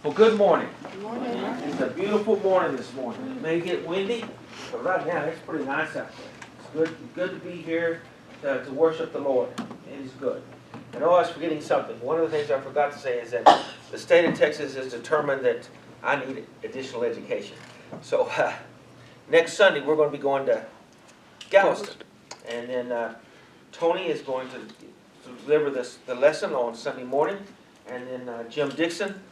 Well, good morning. Good morning. It's a beautiful morning this morning. It may get windy, but right now it's pretty nice out there. It's good to be here to worship the Lord. It is good. I know I was forgetting something. One of the things I forgot to say is that the state of Texas has determined that I need additional education. So next Sunday we're going to be going to Galveston, and then Tony is going to deliver the lesson on Sunday morning, and then Jim Dixon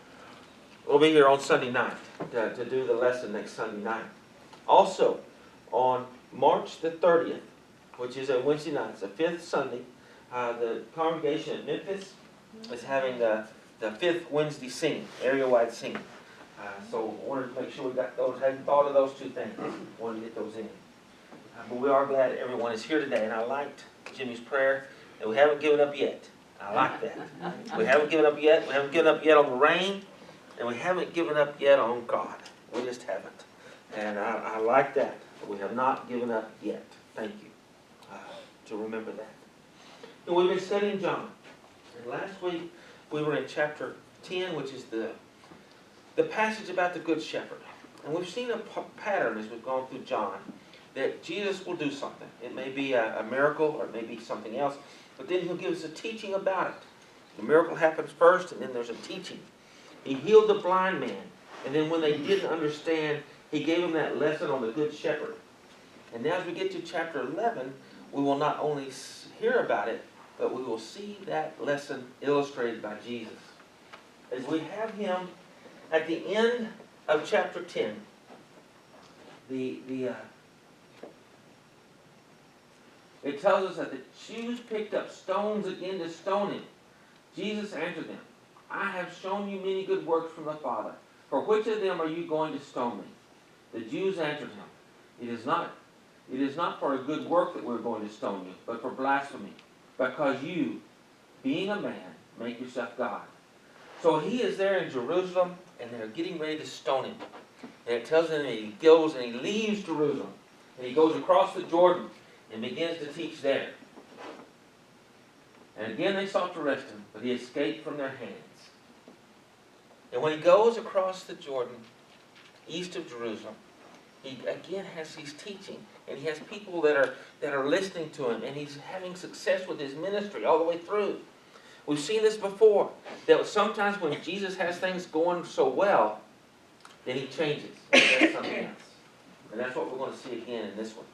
will be here on Sunday night to do the lesson next Sunday night. Also, on March the 30th, which is a Wednesday night, it's the fifth Sunday, the congregation at Memphis is having the fifth Wednesday sing, area-wide singing. So I wanted to make sure we got those, hadn't thought of those two things, wanted to get those in. But we are glad everyone is here today, and I liked Jimmy's prayer, and we haven't given up yet. I like that. We haven't given up yet. We haven't given up yet on the rain, and we haven't given up yet on God. We just haven't. And I like that. But we have not given up yet. Thank you to remember that. And we've been studying John. And last week we were in chapter 10, which is the passage about the Good Shepherd. And we've seen a pattern as we've gone through John that Jesus will do something. It may be a miracle or it may be something else. But then he'll give us a teaching about it. The miracle happens first, and then there's a teaching. He healed the blind man, and then when they didn't understand, he gave them that lesson on the Good Shepherd. And now as we get to chapter 11, we will not only hear about it, but we will see that lesson illustrated by Jesus. As we have him at the end of chapter 10, it tells us that the Jews picked up stones again to stone him. Jesus answered them, I have shown you many good works from the Father. For which of them are you going to stone me? The Jews answered him, It is not for a good work that we're going to stone you, but for blasphemy, because you, being a man, make yourself God. So he is there in Jerusalem, and they're getting ready to stone him. And it tells him that he goes and he leaves Jerusalem, and he goes across the Jordan and begins to teach there. And again they sought to arrest him, but he escaped from their hands. And when he goes across the Jordan, east of Jerusalem, he again has his teaching, and he has people that are listening to him, and he's having success with his ministry all the way through. We've seen this before, that sometimes when Jesus has things going so well, then he changes and does something else. And that's what we're going to see again in this one.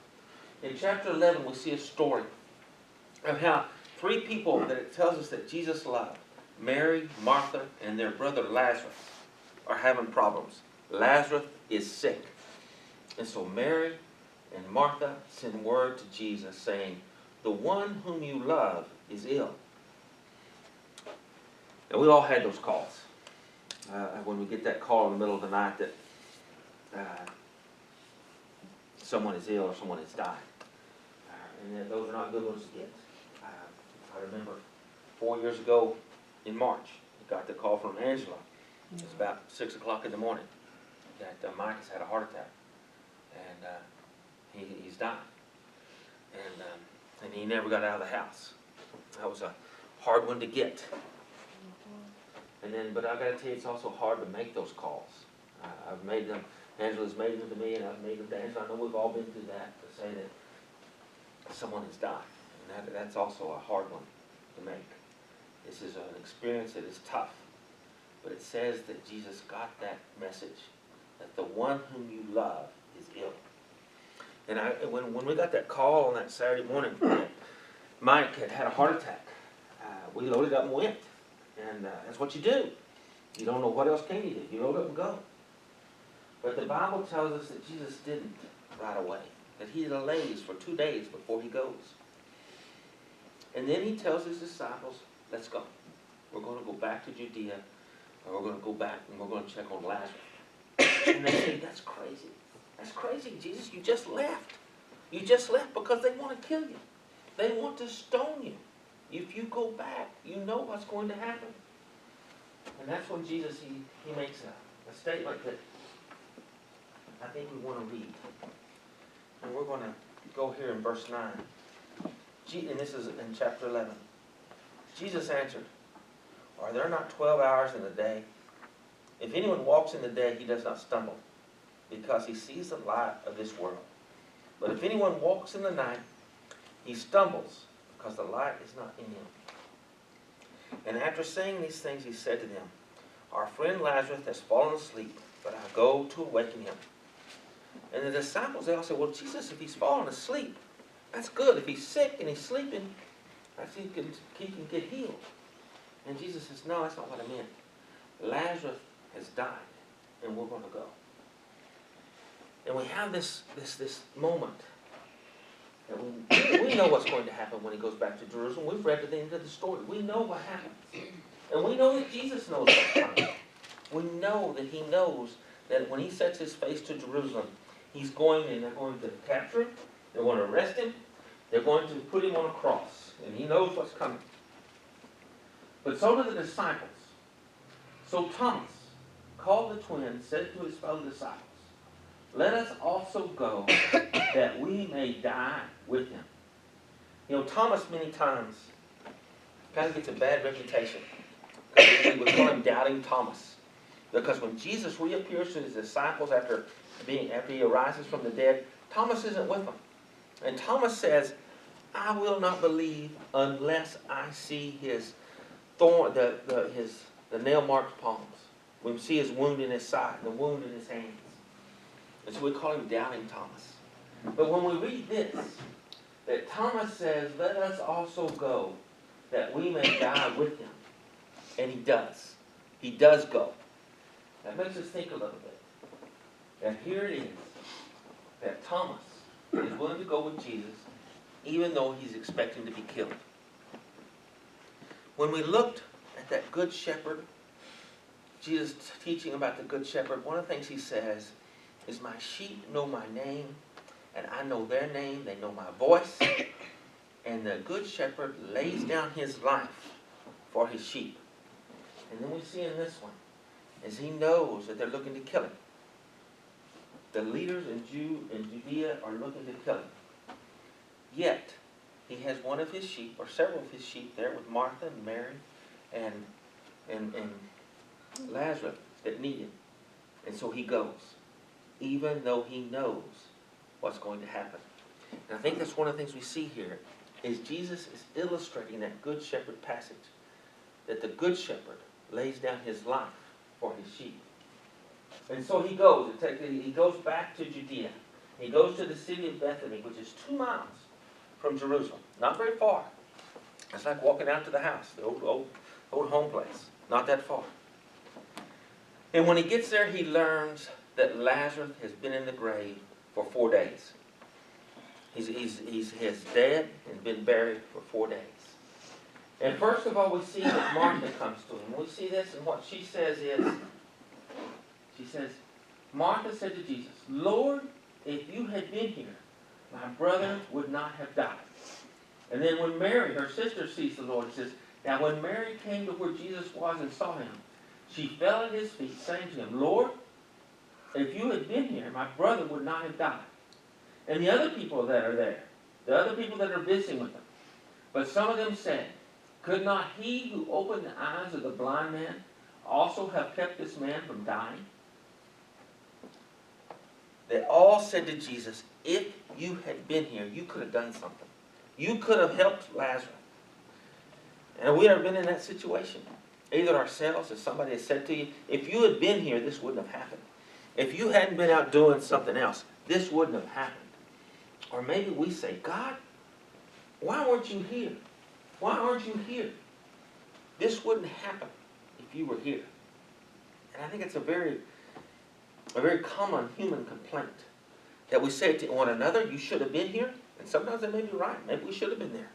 In chapter 11, we see a story of how three people that it tells us that Jesus loved, Mary, Martha, and their brother Lazarus, are having problems. Lazarus is sick. And so Mary and Martha send word to Jesus saying, the one whom you love is ill. And we all had those calls. When we get that call in the middle of the night that someone is ill or someone has died. And those are not good ones to get. I remember 4 years ago in March, I got the call from Angela. It was about 6 o'clock in the morning that Mike has had a heart attack. And he's dying. And he never got out of the house. That was a hard one to get. But I got to tell you, it's also hard to make those calls. I've made them. Angela's made them to me, and I've made them to Angela. I know we've all been through that, to say that someone has died. And that's also a hard one to make. This is an experience that is tough. But it says that Jesus got that message, that the one whom you love is ill. And when we got that call on that Saturday morning, Mike had a heart attack. We loaded up and went. And that's what you do. You don't know what else can you do. You load up and go. But the Bible tells us that Jesus didn't right away. That he delays for 2 days before he goes. And then he tells his disciples, let's go. We're going to go back to Judea. And we're going to go back and we're going to check on Lazarus. And they say, that's crazy. That's crazy, Jesus. You just left. You just left because they want to kill you. They want to stone you. If you go back, you know what's going to happen. And that's when Jesus, he makes a statement that I think we want to read. And we're going to go here in verse 9. And this is in chapter 11. Jesus answered, Are there not 12 hours in the day? If anyone walks in the day, he does not stumble, because he sees the light of this world. But if anyone walks in the night, he stumbles, because the light is not in him. And after saying these things, he said to them, Our friend Lazarus has fallen asleep, but I go to awaken him. And the disciples, they all said, Well, Jesus, if he's fallen asleep, that's good. If he's sick and he's sleeping, he can get healed. And Jesus says, No, that's not what I meant. Lazarus has died, and we're going to go. And we have this moment that we know what's going to happen when he goes back to Jerusalem. We've read the end of the story. We know what happens. And we know that Jesus knows what's coming. We know that he knows that when he sets his face to Jerusalem, he's going, and they're going to capture him, they're going to arrest him, they're going to put him on a cross. And he knows what's coming. But so do the disciples. So Thomas, called the twin, said to his fellow disciples, Let us also go, that we may die with him. You know, Thomas many times kind of gets a bad reputation. We would call him Doubting Thomas. Because when Jesus reappears to his disciples after he arises from the dead, Thomas isn't with them. And Thomas says, I will not believe unless I see his thorn, the nail-marked palms. We see his wound in his side, the wound in his hands. And so we call him Doubting Thomas. But when we read this, that Thomas says, Let us also go, that we may die with him. And he does. He does go. That makes us think a little bit. And here it is, that Thomas is willing to go with Jesus, even though he's expecting to be killed. When we looked at that good shepherd, Jesus teaching about the good shepherd, one of the things he says is, My sheep know my name, and I know their name, they know my voice, and the good shepherd lays down his life for his sheep. And then we see in this one, as he knows that they're looking to kill him. The leaders in Judea are looking to kill him. Yet, he has one of his sheep, or several of his sheep there with Martha and Mary and Lazarus that need him. And so he goes, even though he knows what's going to happen. And I think that's one of the things we see here, is Jesus is illustrating that good shepherd passage, that the good shepherd lays down his life for his sheep. And so he goes. He goes back to Judea. He goes to the city of Bethany, which is 2 miles from Jerusalem. Not very far. It's like walking out to the house, the old home place. Not that far. And when he gets there, he learns that Lazarus has been in the grave for 4 days. He's dead and been buried for 4 days. And first of all, we see that Martha comes to him. We see this, and what she says is, she says, Martha said to Jesus, Lord, if you had been here, my brother would not have died. And then when Mary, her sister, sees the Lord, it says, Now when Mary came to where Jesus was and saw him, she fell at his feet, saying to him, Lord, if you had been here, my brother would not have died. And the other people that are there, the other people that are visiting with them, but some of them said, Could not he who opened the eyes of the blind man also have kept this man from dying? They all said to Jesus, If you had been here, you could have done something. You could have helped Lazarus. And we have been in that situation. Either ourselves or somebody has said to you, if you had been here, this wouldn't have happened. If you hadn't been out doing something else, this wouldn't have happened. Or maybe we say, God, why weren't you here? Why aren't you here? This wouldn't happen if you were here. And I think it's a very common human complaint that we say to one another, you should have been here. And sometimes they may be right. Maybe we should have been there.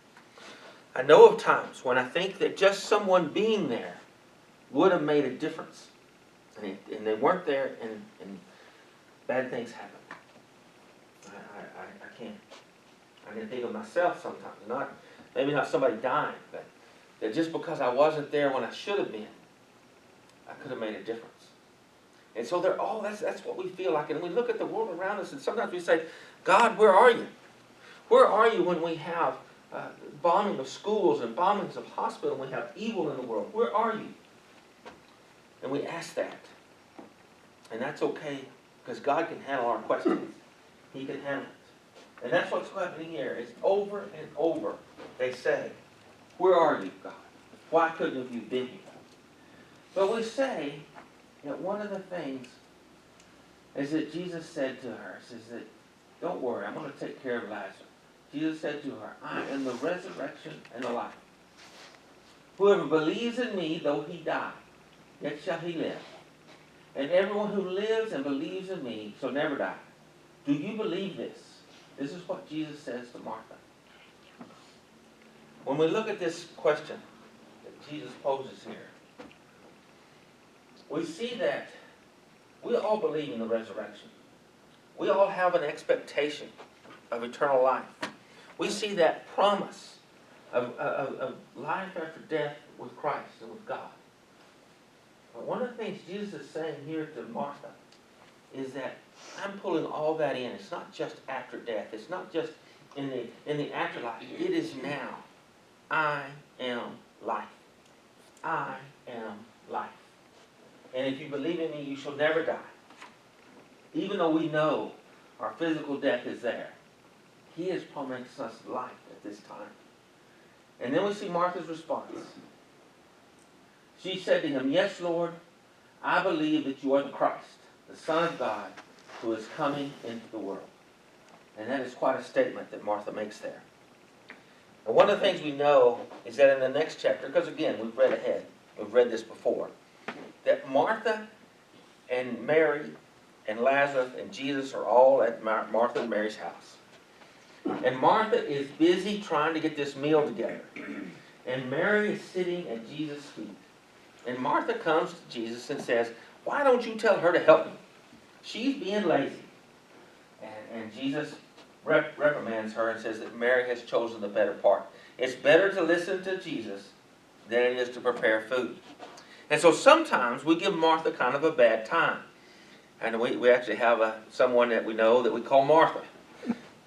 I know of times when I think that just someone being there would have made a difference. And they weren't there, and bad things happen. I can think of myself sometimes. Maybe not somebody dying, but that just because I wasn't there when I should have been, I could have made a difference. And so that's what we feel like. And we look at the world around us, and sometimes we say, God, where are you? Where are you when we have bombing of schools and bombings of hospitals, and we have evil in the world? Where are you? And we ask that. And that's okay, because God can handle our questions. He can handle it. And that's what's happening here. It's over and over. They say, where are you, God? Why couldn't have you been here? But we say that one of the things is that Jesus said to her, says that, don't worry, I'm going to take care of Lazarus. Jesus said to her, I am the resurrection and the life. Whoever believes in me, though he die, yet shall he live. And everyone who lives and believes in me shall never die. Do you believe this? This is what Jesus says to Martha. When we look at this question that Jesus poses here, we see that we all believe in the resurrection. We all have an expectation of eternal life. We see that promise of life after death with Christ and with God. But one of the things Jesus is saying here to Martha is that I'm pulling all that in. It's not just after death. It's not just in the afterlife. It is now. I am life. I am life. And if you believe in me, you shall never die. Even though we know our physical death is there, he has promised us life at this time. And then we see Martha's response. She said to him, yes, Lord, I believe that you are the Christ, the Son of God, who is coming into the world. And that is quite a statement that Martha makes there. And one of the things we know is that in the next chapter, because again, we've read ahead, we've read this before, that Martha and Mary and Lazarus and Jesus are all at Martha and Mary's house. And Martha is busy trying to get this meal together. And Mary is sitting at Jesus' feet. And Martha comes to Jesus and says, why don't you tell her to help me? She's being lazy. And Jesus reprimands her and says that Mary has chosen the better part. It's better to listen to Jesus than it is to prepare food. And so sometimes we give Martha kind of a bad time. And we actually have someone that we know that we call Martha.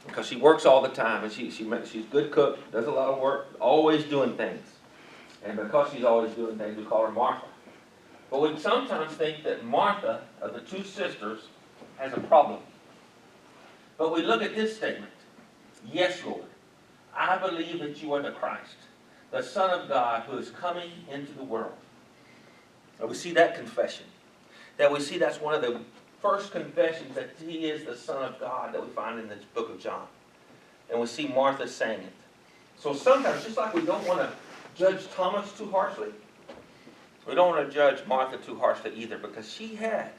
Because she works all the time, and she's a good cook, does a lot of work, always doing things. And because she's always doing things, we call her Martha. But we sometimes think that Martha, of the two sisters, has a problem. But we look at this statement. Yes, Lord, I believe that you are the Christ, the Son of God, who is coming into the world. And we see that confession. That we see that's one of the first confessions that he is the Son of God that we find in this book of John. And we see Martha saying it. So sometimes, just like we don't want to judge Thomas too harshly, we don't want to judge Martha too harshly either, because she had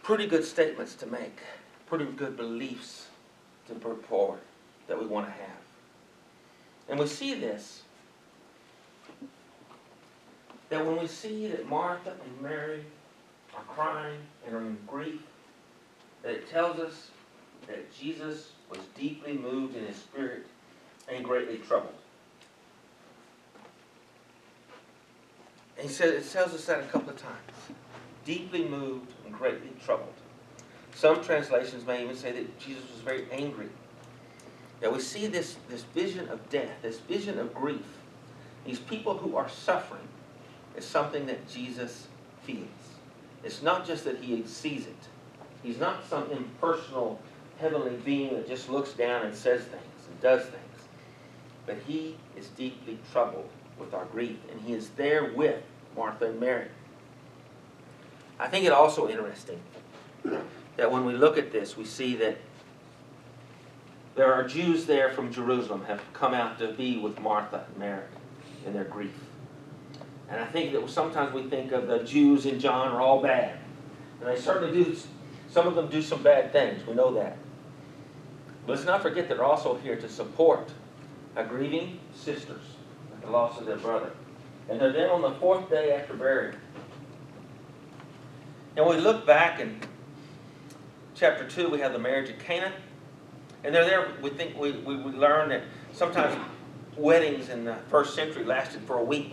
pretty good statements to make, pretty good beliefs to put forward that we want to have. And we see this, that when we see that Martha and Mary are crying and are in grief, that it tells us that Jesus was deeply moved in his spirit and greatly troubled. And he said, it tells us that a couple of times. Deeply moved and greatly troubled. Some translations may even say that Jesus was very angry. That we see this vision of death, this vision of grief. These people who are suffering is something that Jesus feels. It's not just that he sees it. He's not some impersonal heavenly being that just looks down and says things and does things. But he is deeply troubled with our grief, and he is there with Martha and Mary. I think it also interesting that when we look at this, we see that there are Jews there from Jerusalem have come out to be with Martha and Mary in their grief. And I think that sometimes we think of the Jews in John are all bad. And they certainly do. Some of them do some bad things. We know that. But let's not forget that they're also here to support a grieving sisters at the loss of their brother. And they're there on the 4th day after burial. And we look back in chapter 2, we have the marriage at Cana. And they're there, we think we learn that sometimes weddings in the 1st century lasted for a week.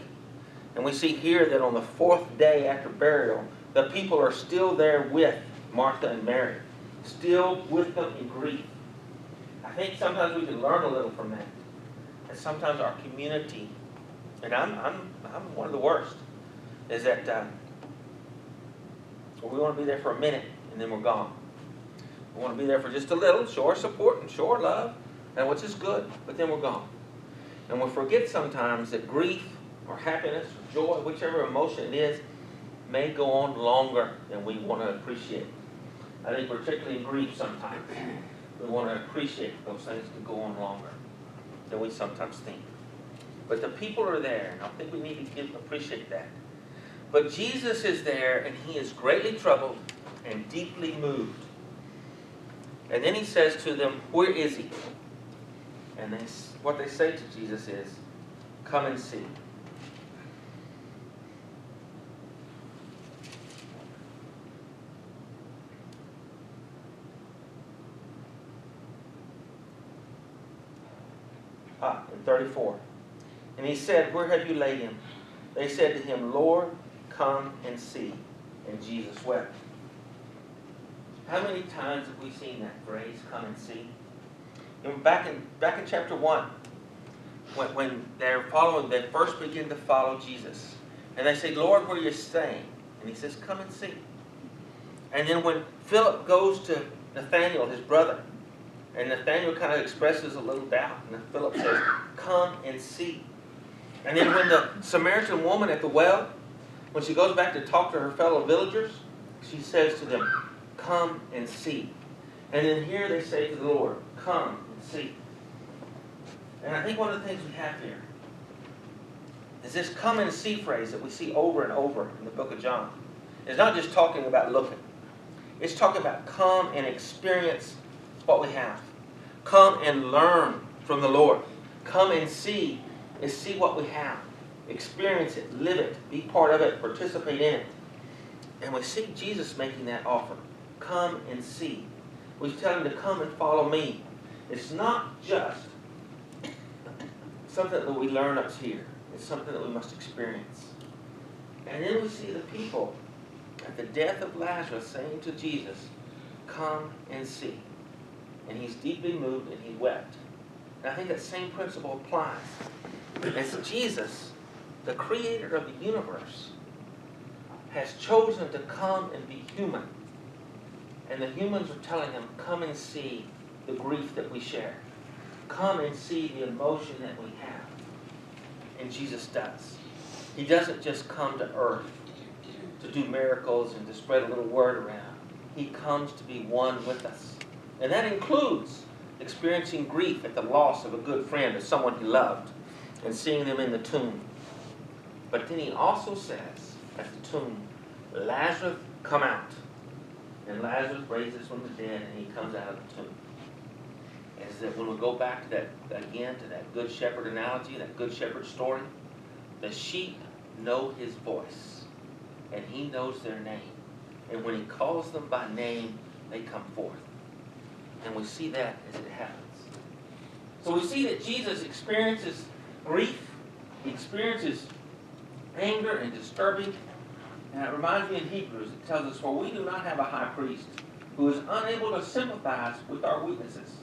And we see here that on the 4th day after burial, the people are still there with Martha and Mary, still with them in grief. I think sometimes we can learn a little from that. And sometimes our community, and I'm one of the worst, is that Or we want to be there for a minute and then we're gone. We want to be there for just a little, show our support and show our love, and which is good, but then we're gone. And we forget sometimes that grief or happiness or joy, whichever emotion it is, may go on longer than we want to appreciate. I think particularly in grief sometimes, we want to appreciate those things can go on longer than we sometimes think. But the people are there, and I think we need to appreciate that. But Jesus is there, and he is greatly troubled and deeply moved. And then he says to them, "Where is he?" And what they say to Jesus is, "Come and see." In 34. And he said, "Where have you laid him?" They said to him, "Lord, come and see." And Jesus wept. How many times have we seen that phrase, "come and see"? And back in chapter 1, when they're following, they first begin to follow Jesus. And they say, "Lord, where are you staying?" And he says, "Come and see." And then when Philip goes to Nathanael, his brother, and Nathanael kind of expresses a little doubt, and then Philip says, "Come and see." And then when the Samaritan woman at the well, when she goes back to talk to her fellow villagers, she says to them, "Come and see." And then here they say to the Lord, "Come and see." And I think one of the things we have here is this "come and see" phrase that we see over and over in the book of John. It's not just talking about looking. It's talking about come and experience what we have. Come and learn from the Lord. Come and see is see what we have. Experience it, live it, be part of it, participate in it. And we see Jesus making that offer. Come and see. We tell him to come and follow me. It's not just something that we learn up here. It's something that we must experience. And then we see the people at the death of Lazarus saying to Jesus, "Come and see." And he's deeply moved and he wept. And I think that same principle applies. As Jesus, the creator of the universe, has chosen to come and be human. And the humans are telling him, "Come and see the grief that we share. Come and see the emotion that we have." And Jesus does. He doesn't just come to earth to do miracles and to spread a little word around. He comes to be one with us. And that includes experiencing grief at the loss of a good friend or someone he loved and seeing them in the tomb. But then he also says at the tomb, "Lazarus, come out." And Lazarus raises from the dead and he comes out of the tomb. Is that when we go back to that again, to that good shepherd analogy, that good shepherd story, the sheep know his voice and he knows their name. And when he calls them by name, they come forth. And we see that as it happens. So we see that Jesus experiences grief, he experiences anger and disturbing. And it reminds me in Hebrews, it tells us, "For we do not have a high priest who is unable to sympathize with our weaknesses,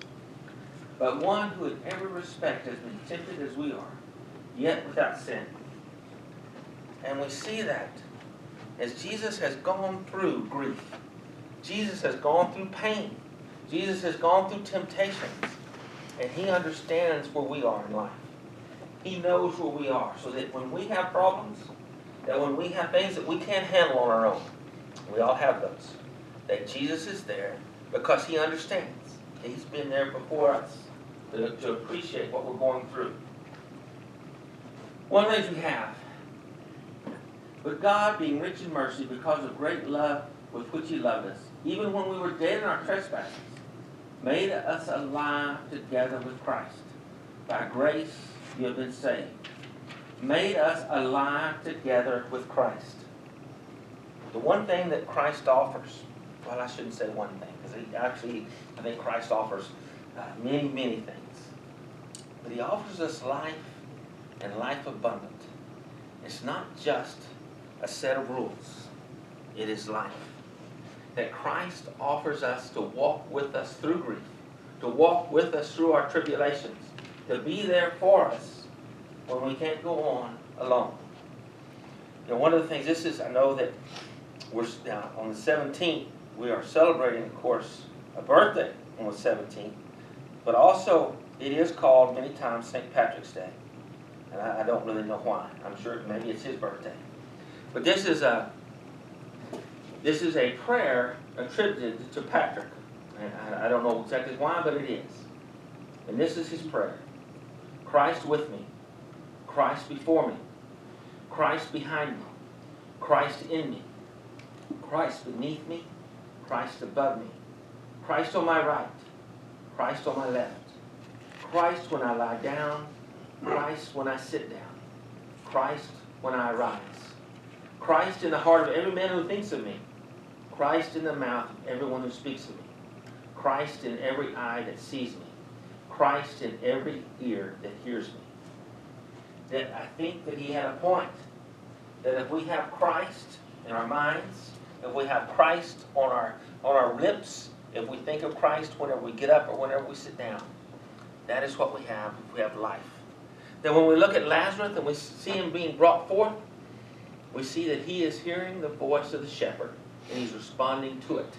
but one who in every respect has been tempted as we are, yet without sin." And we see that as Jesus has gone through grief, Jesus has gone through pain, Jesus has gone through temptations, and he understands where we are in life. He knows where we are, so that when we have problems, that when we have things that we can't handle on our own, we all have those, that Jesus is there because he understands. He's been there before us to appreciate what we're going through. One of the things we have, but God, being rich in mercy because of great love with which he loved us, even when we were dead in our trespasses, made us alive together with Christ. By grace you have been saved. Made us alive together with Christ. The one thing that Christ offers, well, I shouldn't say one thing, because I think Christ offers many, many things. But he offers us life and life abundant. It's not just a set of rules. It is life. That Christ offers us to walk with us through grief, to walk with us through our tribulations, to be there for us when we can't go on alone. You know, one of the things, I know that Now, on the 17th, we are celebrating, of course, a birthday on the 17th, but also it is called many times St. Patrick's Day, and I don't really know why. I'm sure maybe it's his birthday. But this is a prayer attributed to Patrick, and I don't know exactly why, but it is. And this is his prayer. Christ with me, Christ before me, Christ behind me, Christ in me, Christ beneath me, Christ above me, Christ on my right, Christ on my left, Christ when I lie down, Christ when I sit down, Christ when I arise, Christ in the heart of every man who thinks of me, Christ in the mouth of everyone who speaks of me, Christ in every eye that sees me, Christ in every ear that hears me. That I think that he had a point. That if we have Christ in our minds, if we have Christ on our lips, if we think of Christ whenever we get up or whenever we sit down, that is what we have if we have life. Then when we look at Lazarus and we see him being brought forth, we see that he is hearing the voice of the shepherd and he's responding to it.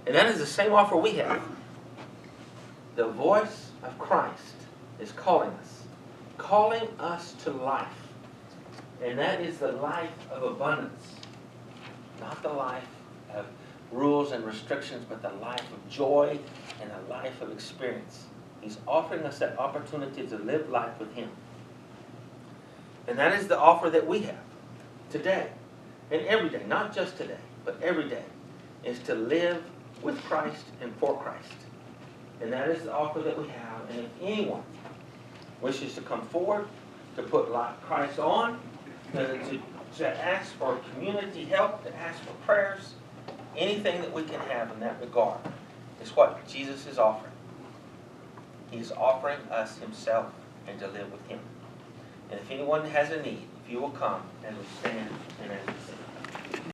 And that is the same offer we have. The voice of Christ is calling us to life. And that is the life of abundance. Not the life of rules and restrictions, but the life of joy and the life of experience. He's offering us that opportunity to live life with him. And that is the offer that we have today and every day, not just today, but every day, is to live with Christ and for Christ. And that is the offer that we have. And if anyone wishes to come forward, to put Christ on, to ask for community help, to ask for prayers, anything that we can have in that regard is what Jesus is offering. He's offering us himself and to live with him. And if anyone has a need, if you will come and we stand and as we sing.